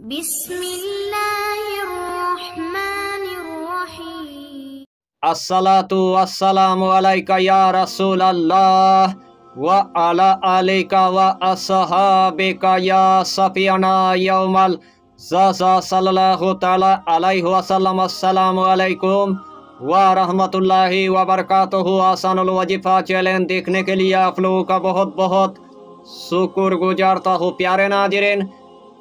बिस्मिल्लाहिर्रहमानिर्रहीम। अस्सलातु वस्सलामु अलैका या रसूल अल्लाह व अला आलिका व अस्हाबिका या सफियाना यौमल ज़ज़ा सल्लल्लाहु तआला अलैहि वसल्लम। अस्सलामु अलैकुम व रहमतुल्लाहि व बरकातुहू। आसानुल वजीफा चैलेंज देखने के लिए आप लोगों का बहुत बहुत शुक्र गुजारता हूँ। प्यारे नाज़रीन,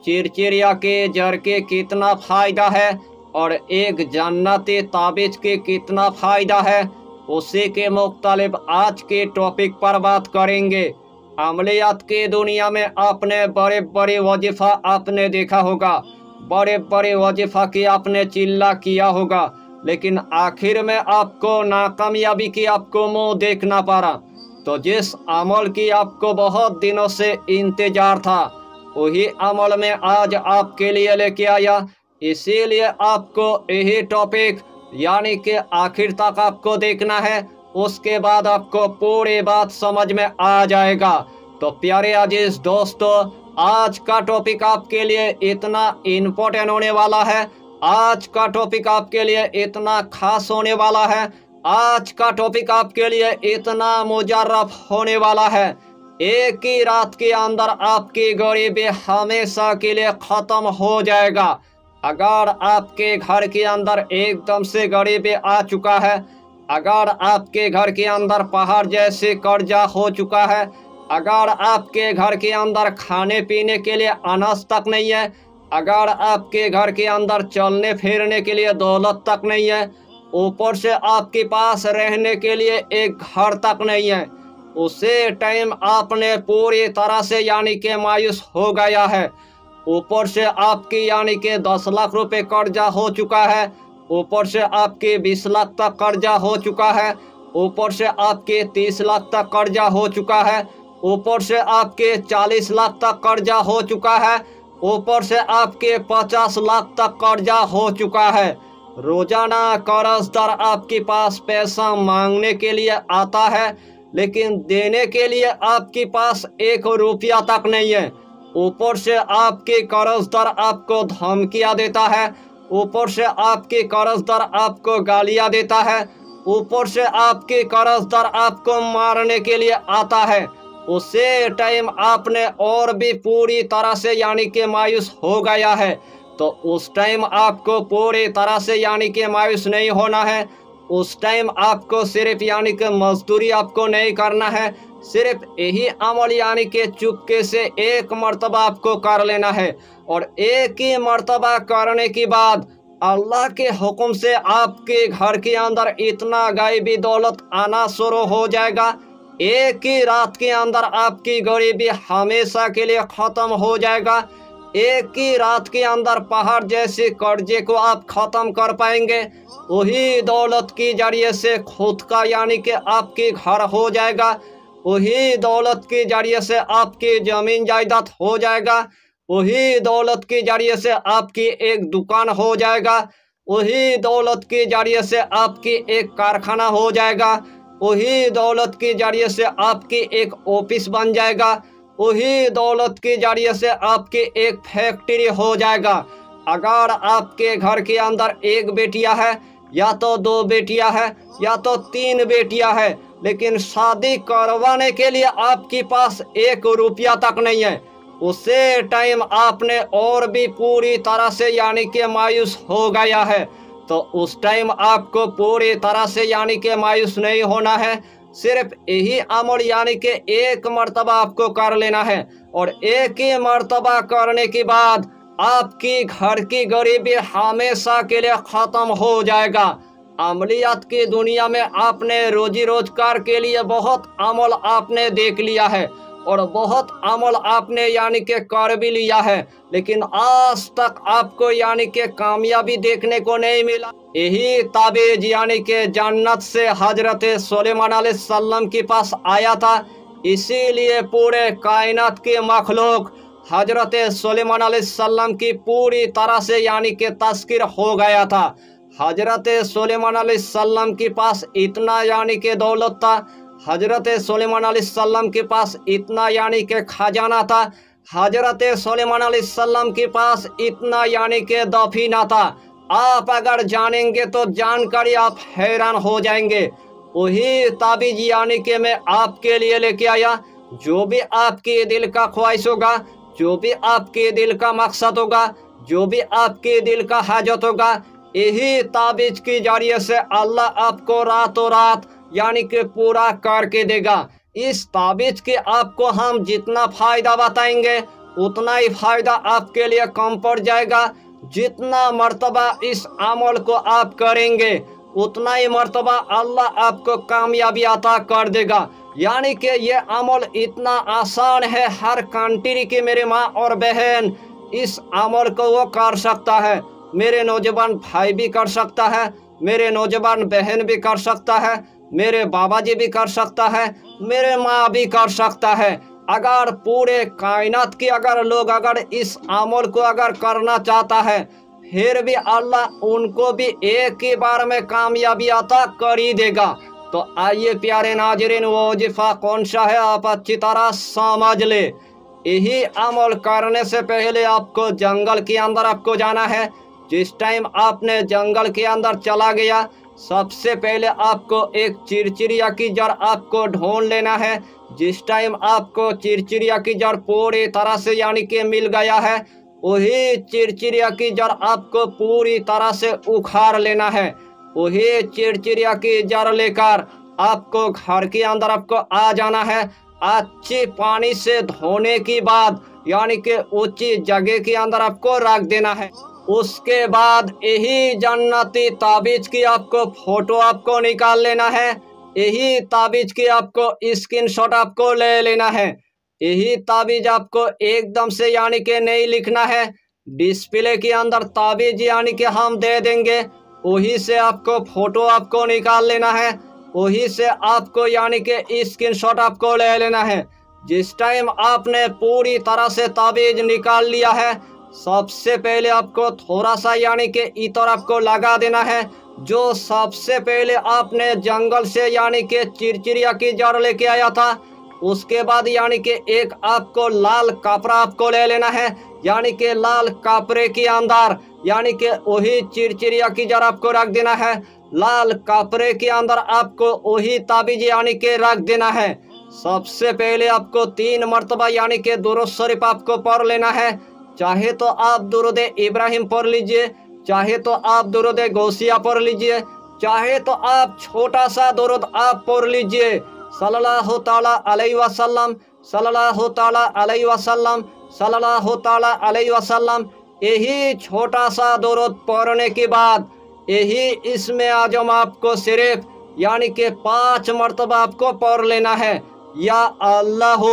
चिरचिरिया के जर के कितना फ़ायदा है और एक जन्नती ताबीज़ के कितना फ़ायदा है, उसी के मुख्तलिफ आज के टॉपिक पर बात करेंगे। अमलियात की दुनिया में आपने बड़े बड़े वजीफ़ा आपने देखा होगा, बड़े बड़े वजीफ़ा की आपने चिल्ला किया होगा, लेकिन आखिर में आपको नाकामयाबी की आपको मुँह देखना पड़ा। तो जिस अमल की आपको बहुत दिनों से इंतज़ार था, वही अमल में आज आपके लिए लेके आया। इसीलिए आपको यही टॉपिक यानी कि आखिर तक आपको देखना है, उसके बाद आपको पूरी बात समझ में आ जाएगा। तो प्यारे अजीज दोस्तों, आज का टॉपिक आपके लिए इतना इम्पोर्टेंट होने वाला है, आज का टॉपिक आपके लिए इतना खास होने वाला है, आज का टॉपिक आपके लिए इतना मुजर्रफ होने वाला है। एक ही रात के अंदर आपकी गरीबी हमेशा के लिए ख़त्म हो जाएगा। अगर आपके घर के अंदर एकदम से गरीबी आ चुका है, अगर आपके घर के अंदर पहाड़ जैसे कर्जा हो चुका है, अगर आपके घर के अंदर खाने पीने के लिए अनाज तक नहीं है, अगर आपके घर के अंदर चलने फिरने के लिए दौलत तक नहीं है, ऊपर से आपके पास रहने के लिए एक घर तक नहीं है, उसे टाइम आपने पूरी तरह से यानी कि मायूस हो गया है। ऊपर से आपकी यानी कि 10 लाख रुपए कर्जा हो चुका है, ऊपर से आपके 20 लाख तक कर्जा हो चुका है, ऊपर से आपके 30 लाख तक कर्जा हो चुका है, ऊपर से आपके 40 लाख तक कर्जा हो चुका है, ऊपर से आपके 50 लाख तक कर्जा हो चुका है। रोजाना कर्जदार आपके पास पैसा मांगने के लिए आता है, लेकिन देने के लिए आपके पास 1 रुपया तक नहीं है। ऊपर से आपके कर्जदार आपको धमकियां देता है, ऊपर से आपके कर्जदार आपको गालियां देता है, ऊपर से आपके कर्जदार आपको मारने के लिए आता है। उसे टाइम आपने और भी पूरी तरह से यानी कि मायूस हो गया है। तो उस टाइम आपको पूरी तरह से यानी कि मायूस नहीं होना है। उस टाइम आपको सिर्फ यानी कि मजदूरी आपको नहीं करना है, सिर्फ यही अमल यानी कि चुपके से एक मर्तबा आपको कर लेना है। और एक ही मर्तबा करने के बाद अल्लाह के हुक्म से आपके घर के अंदर इतना गायबी दौलत आना शुरू हो जाएगा। एक ही रात के अंदर आपकी गरीबी हमेशा के लिए ख़त्म हो जाएगा। एक ही रात के अंदर पहाड़ जैसे कर्जे को आप ख़त्म कर पाएंगे। वही दौलत की जरिए से खुद का यानी कि आपके घर हो जाएगा, वही दौलत के जरिए से आपकी ज़मीन जायदाद हो जाएगा, वही दौलत के जरिए से आपकी एक दुकान हो जाएगा, वही दौलत के जरिए से आपकी एक कारखाना हो जाएगा, वही दौलत के जरिए से आपकी एक ऑफिस बन जाएगा, वही दौलत के जरिए से आपकी एक फैक्ट्री हो जाएगा। अगर आपके घर के अंदर एक बेटिया है, या तो 2 बेटियां है, या तो 3 बेटियां है, लेकिन शादी करवाने के लिए आपके पास 1 रुपया तक नहीं है, उसे टाइम आपने और भी पूरी तरह से यानी कि मायूस हो गया है। तो उस टाइम आपको पूरी तरह से यानी कि मायूस नहीं होना है, सिर्फ यही अमल यानी कि एक मर्तबा आपको कर लेना है। और एक ही मर्तबा करने के बाद आपकी घर की गरीबी हमेशा के लिए ख़त्म हो जाएगा। अमलियात की दुनिया में आपने रोजी रोजगार के लिए बहुत अमल आपने देख लिया है और बहुत अमल आपने यानी कि कर भी लिया है, लेकिन आज तक आपको यानी कि कामयाबी देखने को नहीं मिला। यही ताबीज़ यानी कि जन्नत से हजरत सुलेमान अलैहिस्सलाम के पास आया था, इसीलिए पूरे कायनात के मखलूक हजरत सुलेमान अलैहिस्सलाम की पूरी तरह से यानी कि तस्कीर हो गया था। हजरत सुलेमान अलैहिस्सलाम के पास इतना यानी कि दौलत था, हजरत सुलेमान अलैहिस्सलाम के पास इतना यानी कि खजाना था, हजरत सुलेमान अलैहिस्सलाम के पास इतना यानी कि दफीना था। आप अगर जानेंगे तो जानकर आप हैरान हो जाएंगे। वही ताबीज यानी कि मैं आपके लिए लेके आया। जो भी आपके दिल का ख्वाहिश होगा, जो भी आपके दिल का मकसद होगा, जो भी आपके दिल का हाजत होगा, यही ताबीज के जरिए से अल्लाह आपको रातों रात यानी कि पूरा करके देगा। इस ताबीज के आपको हम जितना फायदा बताएंगे उतना ही फायदा आपके लिए कम पड़ जाएगा। जितना मर्तबा इस अमल को आप करेंगे उतना ही मर्तबा अल्लाह आपको कामयाबी अता कर देगा। यानी कि ये अमल इतना आसान है, हर कंट्री की मेरे माँ और बहन इस अमल को वो कर सकता है। मेरे नौजवान भाई भी कर सकता है, मेरे नौजवान बहन भी कर सकता है, मेरे बाबा जी भी कर सकता है, मेरे माँ भी कर सकता है। अगर पूरे कायनात की अगर लोग अगर इस अमल को अगर करना चाहता है, फिर भी अल्लाह उनको भी एक ही बार में कामयाबी अता कर ही देगा। तो आइए प्यारे नाज़रीन, वो वजीफा कौन सा है आप अच्छी तरह समझ ले। यही अमल करने से पहले आपको जंगल के अंदर आपको जाना है। जिस टाइम आपने जंगल के अंदर चला गया, सबसे पहले आपको एक चिरचिरिया की जड़ आपको ढूंढ लेना है। जिस टाइम आपको चिरचिरिया की जड़ पूरी तरह से यानी कि मिल गया है, वही चिरचिरिया की जड़ आपको पूरी तरह से उखाड़ लेना है। वही चिरचिरिया की जड़ लेकर आपको घर के अंदर आपको आ जाना है। अच्छी पानी से धोने के बाद यानी कि ऊंची जगह के अंदर आपको रख देना है। उसके बाद यही जन्नती ताबीज की आपको फोटो आपको निकाल लेना है। यही ताबीज की आपको स्क्रीनशॉट आपको ले लेना है। यही ताबीज आपको एकदम से यानी कि नहीं लिखना है, डिस्प्ले के अंदर ताबीज यानी कि हम दे देंगे, वही से आपको फोटो आपको निकाल लेना है। वही से आपको यानी कि स्क्रीनशॉट आपको ले लेना है। जिस टाइम आपने पूरी तरह से ताबीज निकाल लिया है, सबसे पहले आपको थोड़ा सा यानी कि इतर आपको लगा देना है। जो सबसे पहले आपने जंगल से यानी कि चिरचिरिया की जड़ लेके आया था, उसके बाद यानी कि एक आपको लाल कपड़ा आपको ले लेना है। यानी कि लाल कपड़े के अंदर यानी कि वही चिरचिरिया की जड़ आपको रख देना है। लाल कपड़े के अंदर आपको वही ताबीज यानी कि रख देना है। सबसे पहले आपको 3 मरतबा यानी कि दुरूद शरीफ आपको पढ़ लेना है। चाहे तो आप दुरूद इब्राहिम पढ़ लीजिए, चाहे तो आप दुरूद गौसिया पढ़ लीजिए, चाहे तो आप छोटा सा दुरूद आप पढ़ लीजिए, सल्लल्लाहु ताला अलैहि वसल्लम, सल्लल्लाहु ताला अलैहि वसल्लम, सल्लल्लाहु ताला अलैहि वसल्लम। यही छोटा सा दुरूद पढ़ने के बाद यही इसमें आजम आपको सिर्फ यानी कि 5 मरतबा आपको पढ़ लेना है। या अल्लाह,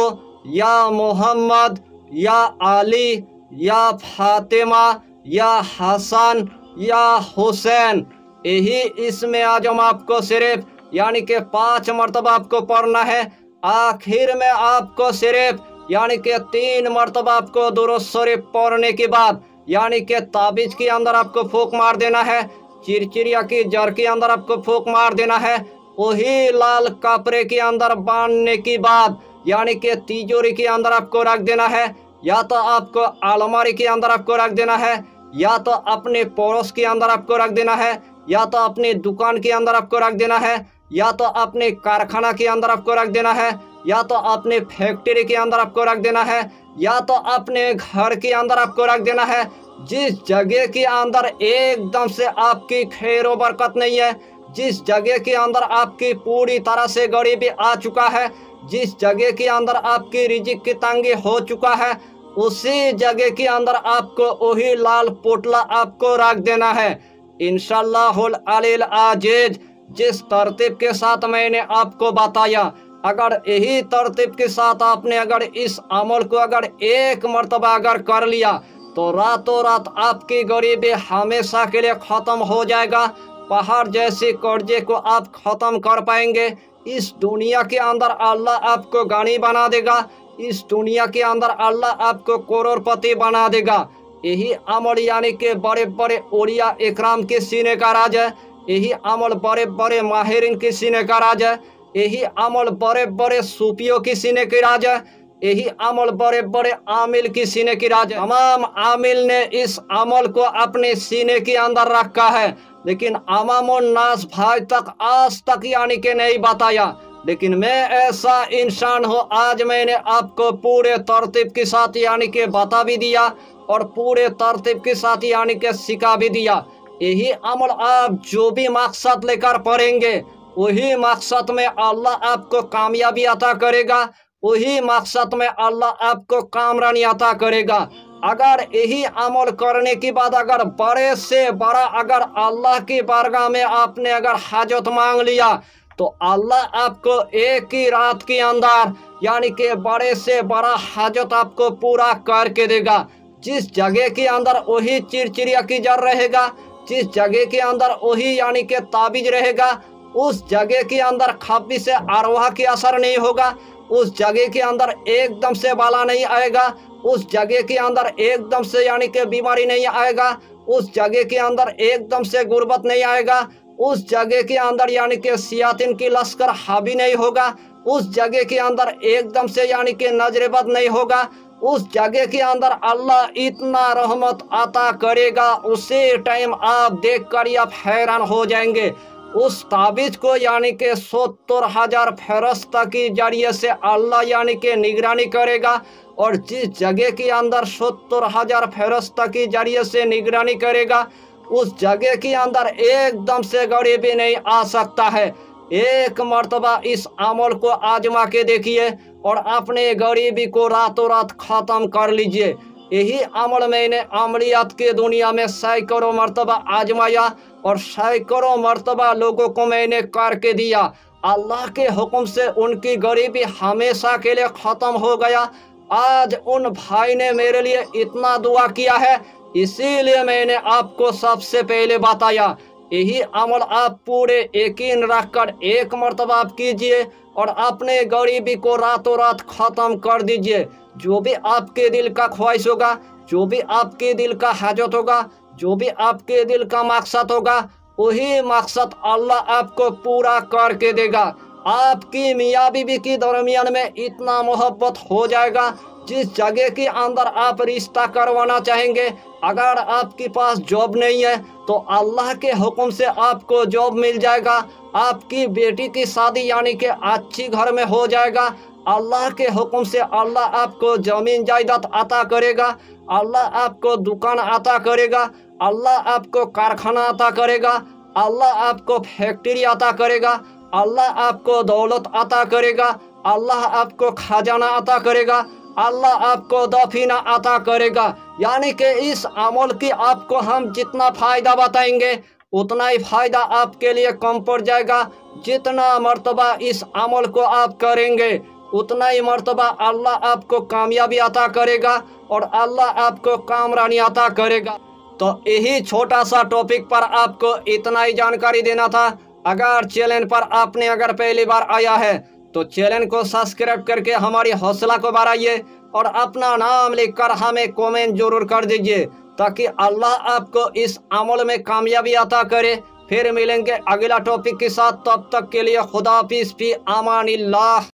या मोहम्मद, या अली, या फातिमा, या हसन, या हुसैन। यही इसमें आजम आपको सिर्फ यानी कि 5 मरतबा आपको पढ़ना है। आखिर में आपको सिर्फ यानी कि 3 मरतबा आपको दुरूद शरीफ पढ़ने के बाद यानी कि ताबीज के अंदर आपको फूंक मार देना है। चिरचिरिया की जड़ के अंदर आपको फूंक मार देना है। वही लाल कपड़े के अंदर बांधने के बाद यानी कि तिजोरी के अंदर आपको रख देना है। या तो आपको अलमारी के अंदर आपको रख देना है, या तो अपने पड़ोस के अंदर आपको रख देना है, या तो अपनी दुकान के अंदर आपको रख देना है, या तो अपने कारखाना के अंदर आपको रख देना है, या तो अपने फैक्ट्री के अंदर आपको रख देना है, या तो अपने घर के अंदर आपको रख देना है। जिस जगह के अंदर एकदम से आपकी खैर व बरकत नहीं है, जिस जगह के अंदर आपकी पूरी तरह से गरीबी आ चुका है, जिस जगह के अंदर आपकी रिजिक की तंगी हो चुका है, उसी जगह के अंदर आपको वही लाल पोटला आपको रख देना है। इंशाअल्लाहुल अलील अजीज, जिस तरतीब के साथ मैंने आपको बताया, अगर यही तरतीब के साथ आपने अगर इस अमल को अगर 1 मरतबा अगर कर लिया तो रातों रात आपकी गरीबी हमेशा के लिए ख़त्म हो जाएगा। पहाड़ जैसे कर्जे को आप ख़त्म कर पाएंगे। इस दुनिया के अंदर अल्लाह आपको गनी बना देगा। इस दुनिया के अंदर अल्लाह आपको करोड़पति बना देगा। यही अमल यानी कि बड़े बड़े औलिया इकराम के सीने का राज है। यही अमल बड़े बड़े माहिरीन के सीने का राज है। यही अमल बड़े बड़े सूफियों के सीने के राज है। यही अमल बड़े बड़े आमिल की सीने की राज है। तमाम आमिल ने इस अमल को अपने सीने के अंदर रखा है, लेकिन अवामुन नास भाई तक आज तक यानी कि नहीं बताया। लेकिन मैं ऐसा इंसान हूँ, आज मैंने आपको पूरे तरतीब के साथ यानी कि बता भी दिया और पूरे तरतीब के साथ यानी कि सिखा भी दिया। यही अमल आप जो भी मकसद लेकर पढ़ेंगे, वही मकसद में अल्लाह आपको कामयाबी अता करेगा, वही मकसद में अल्लाह आपको कामरानी अता करेगा। अगर यही अमल करने के बाद अगर बड़े से बड़ा अगर अल्लाह की बारगाह में आपने अगर हाजत मांग लिया, तो अल्लाह आपको एक ही रात के अंदर यानी कि बड़े से बड़ा हाजत आपको पूरा करके देगा। जिस जगह के अंदर वही चिड़चिड़िया की जड़ रहेगा, जिस जगह के अंदर वही यानी कि ताबीज रहेगा, उस जगह के अंदर खब्बी से अरवाह की असर नहीं होगा, उस जगह के अंदर एकदम से बाला नहीं आएगा, उस जगह के अंदर एकदम से यानी कि बीमारी नहीं आएगा, उस जगह के अंदर एकदम से गुर्बत नहीं आएगा, उस जगह के अंदर यानी कि सियातिन की लश्कर हावी नहीं होगा, उस जगह के अंदर एकदम से यानी कि नजरेबद नहीं होगा, उस जगह के अंदर अल्लाह इतना रहमत अता करेगा, उसी टाइम आप देख कर आप हैरान हो जाएंगे। उस ताबीज को यानी कि 70,000 फरिश्ता के जरिए से अल्लाह यानी कि निगरानी करेगा, और जिस जगह के अंदर 70,000 फरिश्ता के जरिए से निगरानी करेगा, उस जगह के अंदर एकदम से गरीबी नहीं आ सकता है। एक मर्तबा इस अमल को आजमा के देखिए और अपने गरीबी को रातों रात ख़त्म कर लीजिए। यही अमल मैंने अमलियात के दुनिया में सैकड़ों मर्तबा आजमाया और सैकड़ों मर्तबा लोगों को मैंने करके दिया। अल्लाह के हुक्म से उनकी गरीबी हमेशा के लिए ख़त्म हो गया। आज उन भाई ने मेरे लिए इतना दुआ किया है, इसीलिए मैंने आपको सबसे पहले बताया। यही अमल आप पूरे यकीन रखकर एक मर्तबा आप कीजिए और अपने गरीबी को रातों रात ख़त्म कर दीजिए। जो भी आपके दिल का ख्वाहिश होगा, जो भी आपके दिल का हाजत होगा, जो भी आपके दिल का मकसद होगा, वही मकसद अल्लाह आपको पूरा करके देगा। आपकी मियाँ बीवी के दरमियान में इतना मोहब्बत हो जाएगा, जिस जगह के अंदर आप रिश्ता करवाना चाहेंगे, अगर आपके पास जॉब नहीं है तो अल्लाह के हुक्म से आपको जॉब मिल जाएगा। आपकी बेटी की शादी यानी कि अच्छी घर में हो जाएगा। अल्लाह के हुक्म से अल्लाह आपको ज़मीन जायदाद अता करेगा, अल्लाह आपको दुकान अता करेगा, अल्लाह आपको कारखाना अता करेगा, अल्लाह आपको फैक्ट्री अता करेगा, अल्लाह आपको दौलत अता करेगा, अल्लाह आपको खजाना अता करेगा, अल्लाह आपको दफीना अता करेगा। यानी कि इस अमल की आपको हम जितना फ़ायदा बताएंगे, उतना ही फ़ायदा आपके लिए कम पड़ जाएगा। जितना मर्तबा इस अमल को आप करेंगे, उतना ही मर्तबा अल्लाह आपको कामयाबी अता करेगा और अल्लाह आपको कामरानी अता करेगा। तो यही छोटा सा टॉपिक पर आपको इतना ही जानकारी देना था। अगर चैनल पर आपने अगर पहली बार आया है तो चैनल को सब्सक्राइब करके हमारी हौसला को बढ़ाइए और अपना नाम लिखकर हमें कमेंट जरूर कर दीजिए, ताकि अल्लाह आपको इस अमल में कामयाबी अता करे। फिर मिलेंगे अगला टॉपिक के साथ, तब तक के लिए खुदा हाफिज़, फी अमानिल्लाह।